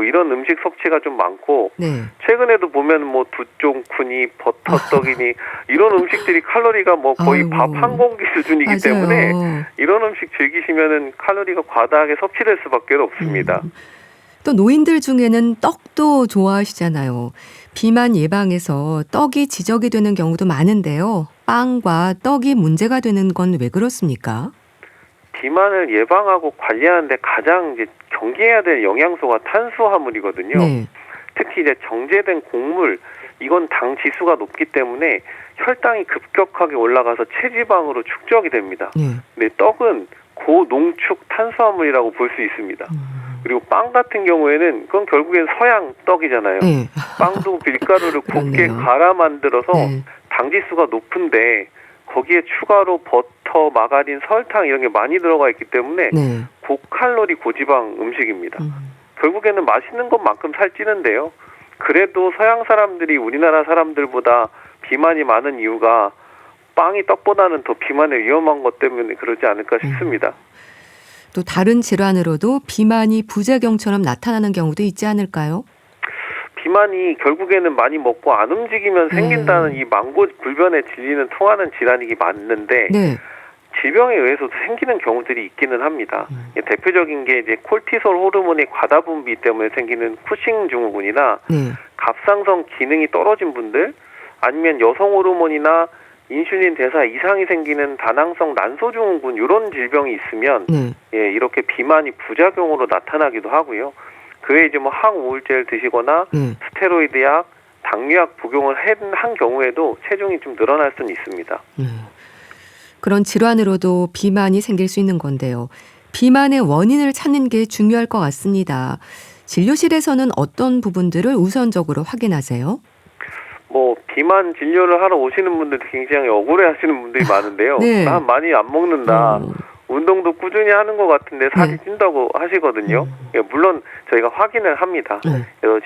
이런 음식 섭취가 좀 많고 최근에도 보면 두쫑쿠니 버터떡이니 이런 음식들이 칼로리가 거의 밥 한 공기 수준이기 때문에 이런 음식 즐기시면은 칼로리가 과다하게 섭취될 수밖에 없습니다. 또 노인들 중에는 떡도 좋아하시잖아요. 비만 예방에서 떡이 지적이 되는 경우도 많은데요. 빵과 떡이 문제가 되는 건 왜 그렇습니까? 비만을 예방하고 관리하는데 가장 이제 경계해야 될 영양소가 탄수화물이거든요. 특히 이제 정제된 곡물, 이건 당 지수가 높기 때문에 혈당이 급격하게 올라가서 체지방으로 축적이 됩니다. 근데 떡은 고농축 탄수화물이라고 볼 수 있습니다. 그리고 빵 같은 경우에는 그건 결국엔 서양 떡이잖아요. 빵도 밀가루를 곱게 갈아 만들어서 당 지수가 높은데 거기에 추가로 버터, 마가린, 설탕 이런 게 많이 들어가 있기 때문에 고칼로리, 고지방 음식입니다. 결국에는 맛있는 것만큼 살찌는데요. 그래도 서양 사람들이 우리나라 사람들보다 비만이 많은 이유가 빵이 떡보다는 더 비만에 위험한 것 때문에 그러지 않을까 싶습니다. 또 다른 질환으로도 비만이 부작용처럼 나타나는 경우도 있지 않을까요? 비만이 결국에는 많이 먹고 안 움직이면 생긴다는 이 망고불변의 진리는 통하는 질환이기 맞는데 질병에 의해서도 생기는 경우들이 있기는 합니다. 대표적인 게 이제 콜티솔 호르몬의 과다 분비 때문에 생기는 쿠싱 증후군이나 갑상선 기능이 떨어진 분들, 아니면 여성 호르몬이나 인슐린 대사 이상이 생기는 다낭성 난소 증후군 이런 질병이 있으면 이렇게 비만이 부작용으로 나타나기도 하고요. 그에 이제 항우울제를 드시거나 스테로이드 약, 당뇨약 복용을 한 경우에도 체중이 좀 늘어날 수는 있습니다. 그런 질환으로도 비만이 생길 수 있는 건데요. 비만의 원인을 찾는 게 중요할 것 같습니다. 진료실에서는 어떤 부분들을 우선적으로 확인하세요? 비만 진료를 하러 오시는 분들 굉장히 억울해 하시는 분들이 많은데요. 네. 난 많이 안 먹는다. 운동도 꾸준히 하는 것 같은데 살이 찐다고 하시거든요. 물론 저희가 확인을 합니다.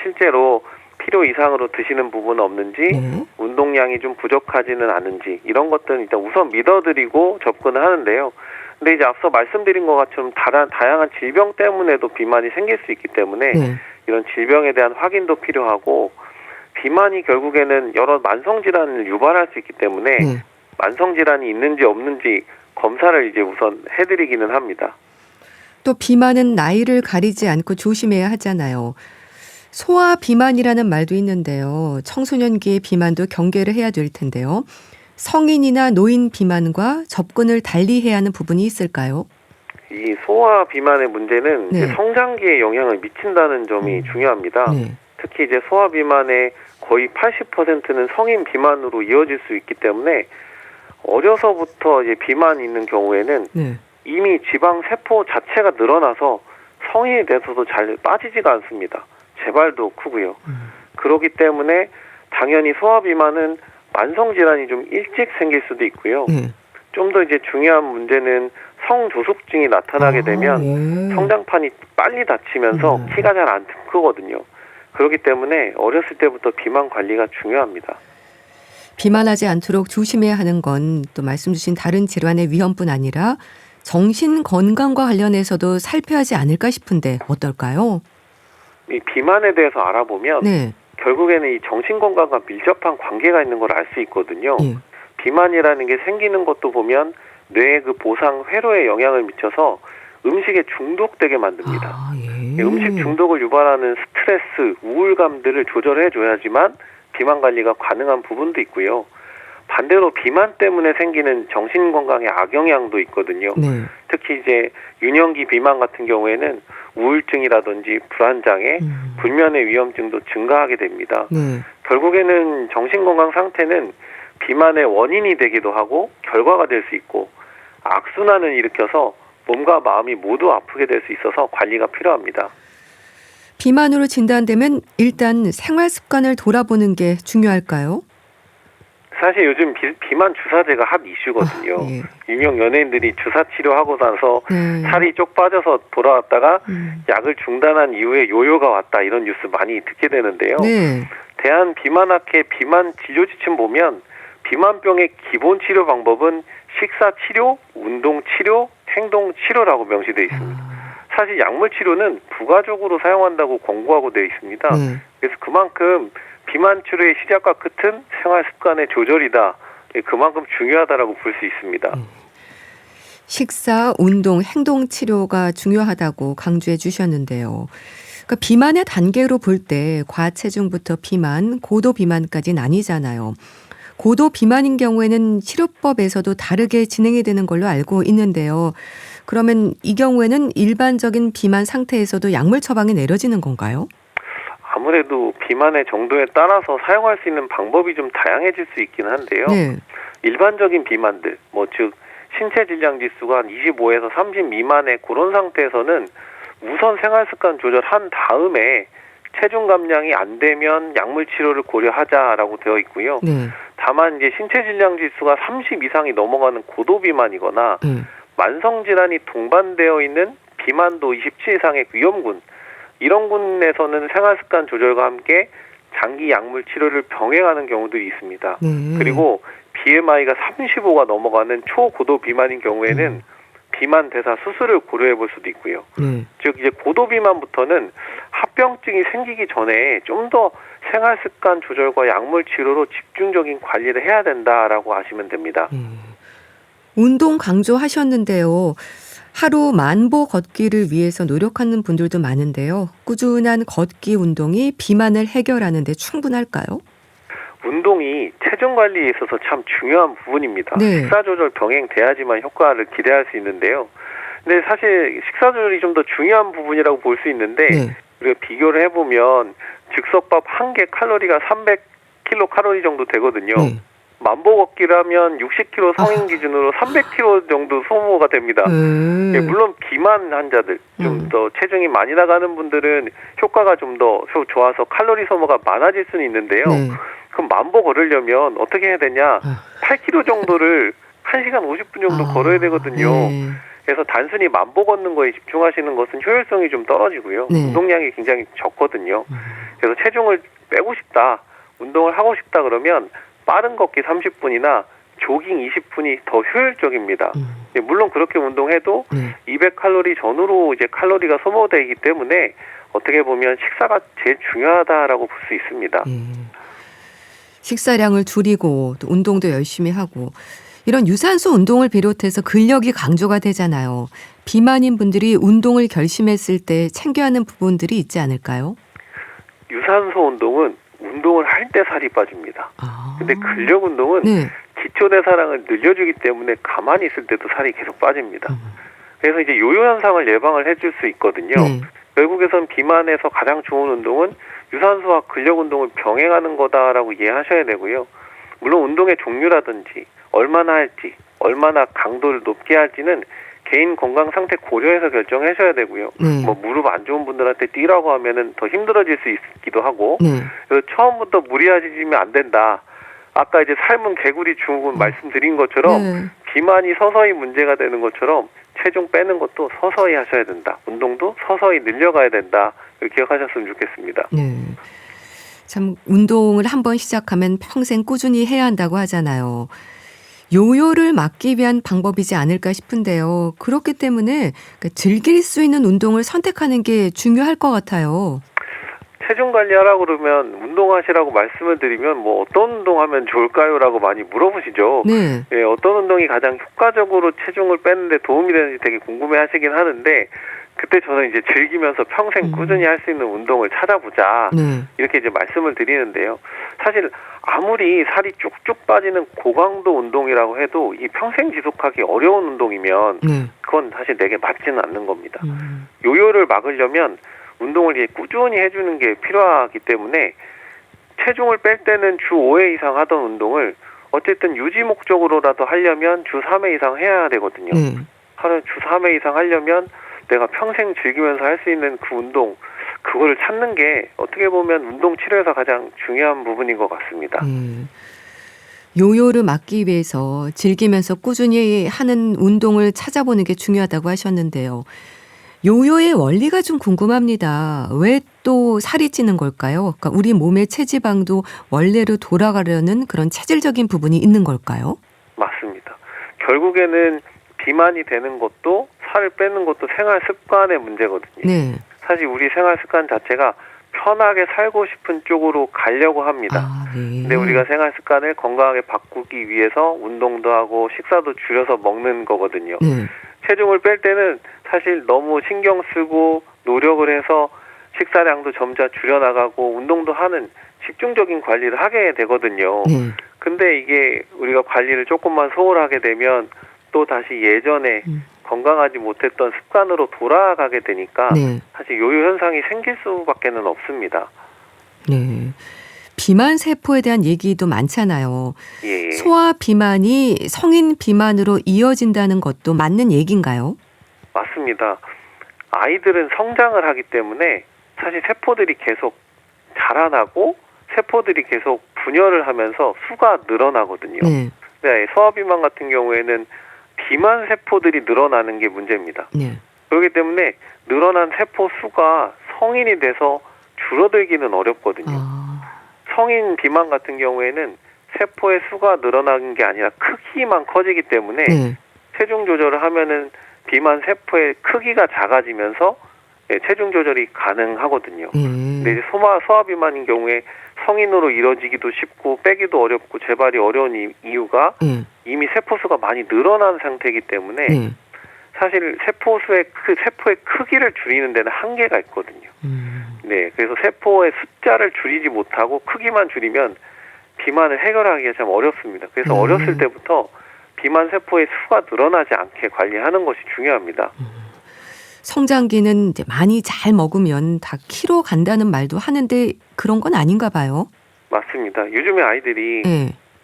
실제로 필요 이상으로 드시는 부분은 없는지, 운동량이 좀 부족하지는 않은지, 이런 것들은 일단 우선 믿어드리고 접근을 하는데요. 근데 이제 앞서 말씀드린 것처럼 다양한 질병 때문에도 비만이 생길 수 있기 때문에 이런 질병에 대한 확인도 필요하고, 비만이 결국에는 여러 만성질환을 유발할 수 있기 때문에 만성질환이 있는지 없는지 검사를 이제 우선 해드리기는 합니다. 또 비만은 나이를 가리지 않고 조심해야 하잖아요. 소아 비만이라는 말도 있는데요. 청소년기의 비만도 경계를 해야 될 텐데요. 성인이나 노인 비만과 접근을 달리 해야 하는 부분이 있을까요? 이 소아 비만의 문제는 이제 성장기에 영향을 미친다는 점이 중요합니다. 특히 이제 소아 비만의 거의 80%는 성인 비만으로 이어질 수 있기 때문에 어려서부터 이제 비만이 있는 경우에는 이미 지방 세포 자체가 늘어나서 성인이 돼서도 잘 빠지지가 않습니다. 재발도 크고요. 그렇기 때문에 당연히 소아 비만은 만성 질환이 좀 일찍 생길 수도 있고요. 좀 더 이제 중요한 문제는 성조숙증이 나타나게 되면 성장판이 빨리 닫히면서 키가 잘 안 크거든요. 그렇기 때문에 어렸을 때부터 비만 관리가 중요합니다. 비만하지 않도록 조심해야 하는 건 또 말씀 주신 다른 질환의 위험뿐 아니라 정신 건강과 관련해서도 살펴야 하지 않을까 싶은데 어떨까요? 이 비만에 대해서 알아보면 결국에는 이 정신 건강과 밀접한 관계가 있는 걸 알 수 있거든요. 비만이라는 게 생기는 것도 보면 뇌의 그 보상 회로에 영향을 미쳐서 음식에 중독되게 만듭니다. 음식 중독을 유발하는 스트레스, 우울감들을 조절해줘야지만 비만 관리가 가능한 부분도 있고요. 반대로 비만 때문에 생기는 정신건강에 악영향도 있거든요. 특히 이제 유년기 비만 같은 경우에는 우울증이라든지 불안장애, 불면의 위험증도 증가하게 됩니다. 결국에는 정신건강 상태는 비만의 원인이 되기도 하고 결과가 될 수 있고 악순환을 일으켜서 몸과 마음이 모두 아프게 될 수 있어서 관리가 필요합니다. 비만으로 진단되면 일단 생활 습관을 돌아보는 게 중요할까요? 사실 요즘 비만 주사제가 핫 이슈거든요. 유명 연예인들이 주사 치료하고 나서 살이 쪽 빠져서 돌아왔다가 약을 중단한 이후에 요요가 왔다 이런 뉴스 많이 듣게 되는데요. 대한비만학회 비만 진료지침 보면 비만병의 기본 치료 방법은 식사 치료, 운동 치료, 행동 치료라고 명시되어 있습니다. 사실 약물 치료는 부가적으로 사용한다고 권고하고 되어 있습니다. 그래서 그만큼 비만 치료의 시작과 끝은 생활 습관의 조절이다. 그만큼 중요하다라고 볼 수 있습니다. 식사, 운동, 행동 치료가 중요하다고 강조해 주셨는데요. 그러니까 비만의 단계로 볼 때 과체중부터 비만, 고도 비만까지 나뉘잖아요. 고도 비만인 경우에는 치료법에서도 다르게 진행이 되는 걸로 알고 있는데요. 그러면 이 경우에는 일반적인 비만 상태에서도 약물 처방이 내려지는 건가요? 아무래도 비만의 정도에 따라서 사용할 수 있는 방법이 좀 다양해질 수 있긴 한데요. 일반적인 비만들, 즉 신체 질량 지수가 한 25에서 30 미만의 그런 상태에서는 우선 생활 습관 조절한 다음에 체중 감량이 안 되면 약물 치료를 고려하자라고 되어 있고요. 다만 이제 신체 질량 지수가 30 이상이 넘어가는 고도 비만이거나 만성 질환이 동반되어 있는 비만도 27 이상의 위험군, 이런 군에서는 생활 습관 조절과 함께 장기 약물 치료를 병행하는 경우들이 있습니다. 그리고 BMI가 35가 넘어가는 초고도 비만인 경우에는 비만 대사 수술을 고려해 볼 수도 있고요. 즉 이제 고도 비만부터는 합병증이 생기기 전에 좀 더 생활 습관 조절과 약물 치료로 집중적인 관리를 해야 된다라고 아시면 됩니다. 운동 강조하셨는데요. 하루 만보 걷기를 위해서 노력하는 분들도 많은데요. 꾸준한 걷기 운동이 비만을 해결하는 데 충분할까요? 운동이 체중 관리에 있어서 참 중요한 부분입니다. 식사 조절 병행돼야지만 효과를 기대할 수 있는데요. 근데 사실 식사 조절이 좀 더 중요한 부분이라고 볼 수 있는데 우리가 비교를 해보면 즉석밥 한 개 칼로리가 300kcal 정도 되거든요. 만보 걷기라면 60km 성인 기준으로 300km 정도 소모가 됩니다. 예, 물론 비만 환자들, 좀 더 체중이 많이 나가는 분들은 효과가 좀 더 좋아서 칼로리 소모가 많아질 수는 있는데요. 그럼 만보 걸으려면 어떻게 해야 되냐? 8km 정도를 1시간 50분 정도 걸어야 되거든요. 그래서 단순히 만보 걷는 거에 집중하시는 것은 효율성이 좀 떨어지고요. 운동량이 굉장히 적거든요. 그래서 체중을 빼고 싶다, 운동을 하고 싶다 그러면 빠른 걷기 30분이나 조깅 20분이 더 효율적입니다. 물론 그렇게 운동해도 200칼로리 전후로 이제 칼로리가 소모되기 때문에 어떻게 보면 식사가 제일 중요하다라고 볼 수 있습니다. 식사량을 줄이고 또 운동도 열심히 하고 이런 유산소 운동을 비롯해서 근력이 강조가 되잖아요. 비만인 분들이 운동을 결심했을 때 챙겨야 하는 부분들이 있지 않을까요? 유산소 운동은 운동을 할 때 살이 빠집니다. 근데 근력 운동은 기초대사량을 늘려주기 때문에 가만히 있을 때도 살이 계속 빠집니다. 그래서 이제 요요 현상을 예방을 해줄 수 있거든요. 결국에선 비만에서 가장 좋은 운동은 유산소와 근력 운동을 병행하는 거다라고 이해하셔야 되고요. 물론 운동의 종류라든지 얼마나 할지, 얼마나 강도를 높게 할지는 개인 건강 상태 고려해서 결정하셔야 되고요. 뭐 무릎 안 좋은 분들한테 뛰라고 하면은 더 힘들어질 수 있기도 하고, 그래서 처음부터 무리하시면 안 된다. 아까 이제 삶은 개구리 증후군 말씀드린 것처럼 비만이 서서히 문제가 되는 것처럼 체중 빼는 것도 서서히 하셔야 된다. 운동도 서서히 늘려가야 된다. 이렇게 기억하셨으면 좋겠습니다. 참 운동을 한번 시작하면 평생 꾸준히 해야 한다고 하잖아요. 요요를 막기 위한 방법이지 않을까 싶은데요. 그렇기 때문에 즐길 수 있는 운동을 선택하는 게 중요할 것 같아요. 체중 관리하라고 그러면 운동하시라고 말씀을 드리면 뭐 어떤 운동하면 좋을까요? 라고 많이 물어보시죠. 예, 어떤 운동이 가장 효과적으로 체중을 빼는데 도움이 되는지 되게 궁금해 하시긴 하는데 그때 저는 이제 즐기면서 평생 꾸준히 할 수 있는 운동을 찾아보자. 이렇게 이제 말씀을 드리는데요. 사실 아무리 살이 쭉쭉 빠지는 고강도 운동이라고 해도 이 평생 지속하기 어려운 운동이면 그건 사실 내게 맞지는 않는 겁니다. 요요를 막으려면 운동을 이제 꾸준히 해주는 게 필요하기 때문에 체중을 뺄 때는 주 5회 이상 하던 운동을 어쨌든 유지 목적으로라도 하려면 주 3회 이상 해야 되거든요. 하루 주 3회 이상 하려면 내가 평생 즐기면서 할 수 있는 그 운동, 그거를 찾는 게 어떻게 보면 운동 치료에서 가장 중요한 부분인 것 같습니다. 요요를 막기 위해서 즐기면서 꾸준히 하는 운동을 찾아보는 게 중요하다고 하셨는데요. 요요의 원리가 좀 궁금합니다. 왜 또 살이 찌는 걸까요? 그러니까 우리 몸의 체지방도 원래로 돌아가려는 그런 체질적인 부분이 있는 걸까요? 맞습니다. 결국에는 비만이 되는 것도 살을 빼는 것도 생활 습관의 문제거든요. 사실 우리 생활 습관 자체가 편하게 살고 싶은 쪽으로 가려고 합니다. 근데 우리가 생활 습관을 건강하게 바꾸기 위해서 운동도 하고 식사도 줄여서 먹는 거거든요. 체중을 뺄 때는 사실 너무 신경 쓰고 노력을 해서 식사량도 점차 줄여나가고 운동도 하는 집중적인 관리를 하게 되거든요. 근데 이게 우리가 관리를 조금만 소홀하게 되면 또 다시 예전에 건강하지 못했던 습관으로 돌아가게 되니까 사실 요요 현상이 생길 수밖에는 없습니다. 비만 세포에 대한 얘기도 많잖아요. 예. 소아 비만이 성인 비만으로 이어진다는 것도 맞는 얘기인가요? 맞습니다. 아이들은 성장을 하기 때문에 사실 세포들이 계속 자라나고 세포들이 계속 분열을 하면서 수가 늘어나거든요. 네, 소아 비만 같은 경우에는 비만 세포들이 늘어나는 게 문제입니다. 그렇기 때문에 늘어난 세포 수가 성인이 돼서 줄어들기는 어렵거든요. 성인 비만 같은 경우에는 세포의 수가 늘어나는 게 아니라 크기만 커지기 때문에 체중 조절을 하면은 비만 세포의 크기가 작아지면서 체중 조절이 가능하거든요. 근데 이제 소아 비만인 경우에 성인으로 이뤄지기도 쉽고 빼기도 어렵고 재발이 어려운 이유가 이미 세포 수가 많이 늘어난 상태이기 때문에 사실 세포의 크기를 줄이는 데는 한계가 있거든요. 네, 그래서 세포의 숫자를 줄이지 못하고 크기만 줄이면 비만을 해결하기가 참 어렵습니다. 그래서 어렸을 때부터 비만 세포의 수가 늘어나지 않게 관리하는 것이 중요합니다. 성장기는 이제 많이 잘 먹으면 다 키로 간다는 말도 하는데 그런 건 아닌가 봐요. 맞습니다. 요즘에 아이들이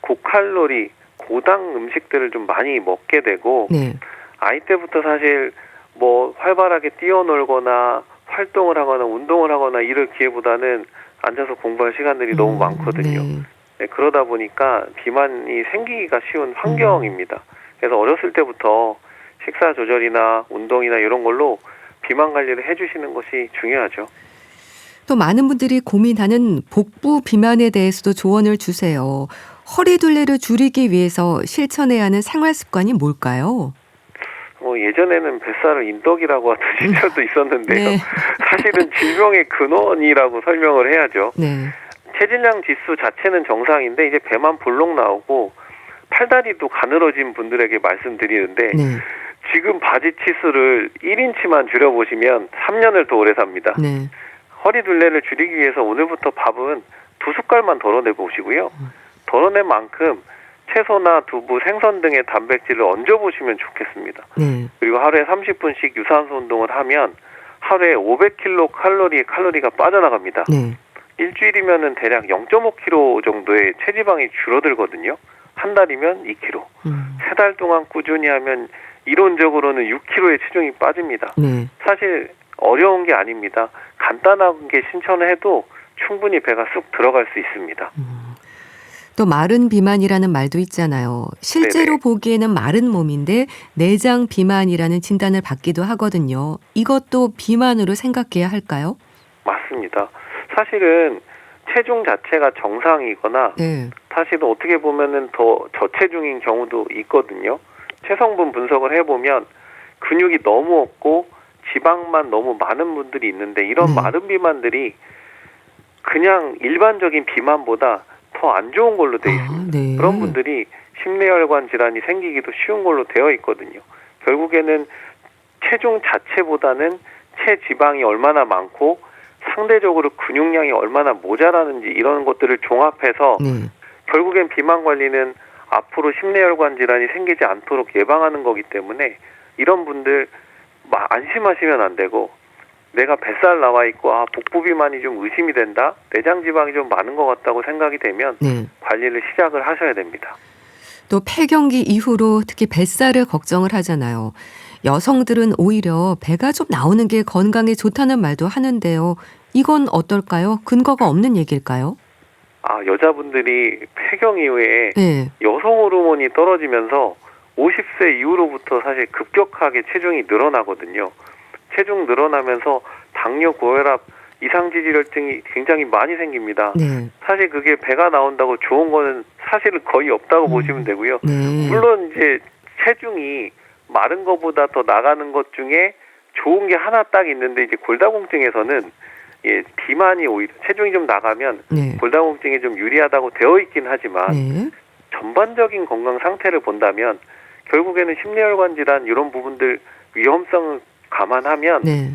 고칼로리, 고당 음식들을 좀 많이 먹게 되고 네. 아이 때부터 사실 뭐 활발하게 뛰어놀거나 활동을 하거나 운동을 하거나 이럴 기회보다는 앉아서 공부할 시간들이 너무 많거든요. 네. 네, 그러다 보니까 비만이 생기기가 쉬운 환경입니다. 그래서 어렸을 때부터 식사 조절이나 운동이나 이런 걸로 비만 관리를 해주시는 것이 중요하죠. 또 많은 분들이 고민하는 복부 비만에 대해서도 조언을 주세요. 허리둘레를 줄이기 위해서 실천해야 하는 생활 습관이 뭘까요? 예전에는 뱃살을 인덕이라고 하던 시절도 있었는데요. 네. 사실은 질병의 근원이라고 설명을 해야죠. 네. 체질량 지수 자체는 정상인데 이제 배만 볼록 나오고 팔다리도 가늘어진 분들에게 말씀드리는데 네. 지금 바지 치수를 1인치만 줄여보시면 3년을 더 오래 삽니다. 네. 허리 둘레를 줄이기 위해서 오늘부터 밥은 2숟갈만 덜어내 보시고요. 덜어낸 만큼 채소나 두부, 생선 등의 단백질을 얹어보시면 좋겠습니다. 네. 그리고 하루에 30분씩 유산소 운동을 하면 하루에 500kcal 칼로리가 빠져나갑니다. 네. 일주일이면은 대략 0.5kg 정도의 체지방이 줄어들거든요. 한 달이면 2kg. 3달 동안 꾸준히 하면 이론적으로는 6kg의 체중이 빠집니다. 네. 사실 어려운 게 아닙니다. 간단하게 실천을 해도 충분히 배가 쑥 들어갈 수 있습니다. 또 마른 비만이라는 말도 있잖아요. 실제로 네네. 보기에는 마른 몸인데 내장 비만이라는 진단을 받기도 하거든요. 이것도 비만으로 생각해야 할까요? 맞습니다. 사실은 체중 자체가 정상이거나 네. 사실은 어떻게 보면은 더 저체중인 경우도 있거든요. 체성분 분석을 해보면 근육이 너무 없고 지방만 너무 많은 분들이 있는데 이런 마른 비만들이 그냥 일반적인 비만보다 더 안 좋은 걸로 되어 있습니다. 네. 그런 분들이 심내혈관 질환이 생기기도 쉬운 걸로 되어 있거든요. 결국에는 체중 자체보다는 체지방이 얼마나 많고 상대적으로 근육량이 얼마나 모자라는지 이런 것들을 종합해서 네. 결국엔 비만 관리는 앞으로 심내혈관 질환이 생기지 않도록 예방하는 거기 때문에 이런 분들 안심하시면 안 되고 내가 뱃살 나와 있고 복부 비만이 좀 의심이 된다, 내장 지방이 좀 많은 것 같다고 생각이 되면 네. 관리를 시작을 하셔야 됩니다. 또 폐경기 이후로 특히 뱃살을 걱정을 하잖아요. 여성들은 오히려 배가 좀 나오는 게 건강에 좋다는 말도 하는데요. 이건 어떨까요? 근거가 없는 얘기일까요? 여자분들이 폐경 이후에 네. 여성 호르몬이 떨어지면서 50세 이후로부터 사실 급격하게 체중이 늘어나거든요. 체중 늘어나면서 당뇨, 고혈압, 이상지질혈증이 굉장히 많이 생깁니다. 네. 사실 그게 배가 나온다고 좋은 거는 사실은 거의 없다고 보시면 되고요. 네. 물론 이제 체중이 마른 것보다 더 나가는 것 중에 좋은 게 하나 딱 있는데 이제 골다공증에서는 비만이 오히려 체중이 좀 나가면 네. 골다공증에 좀 유리하다고 되어 있긴 하지만 네. 전반적인 건강 상태를 본다면 결국에는 심내혈관 질환 이런 부분들 위험성을 감안하면 네.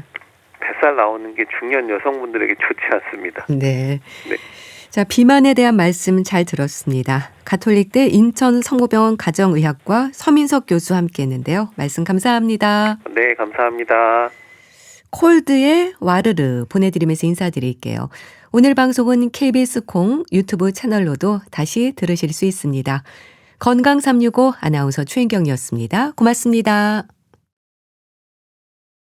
뱃살 나오는 게 중년 여성분들에게 좋지 않습니다. 네. 네. 자, 비만에 대한 말씀 잘 들었습니다. 가톨릭대 인천 성모병원 가정의학과 서민석 교수와 함께했는데요. 말씀 감사합니다. 네, 감사합니다. 콜드의 와르르 보내드리면서 인사드릴게요. 오늘 방송은 KBS 콩 유튜브 채널로도 다시 들으실 수 있습니다. 건강365 아나운서 최인경이었습니다. 고맙습니다.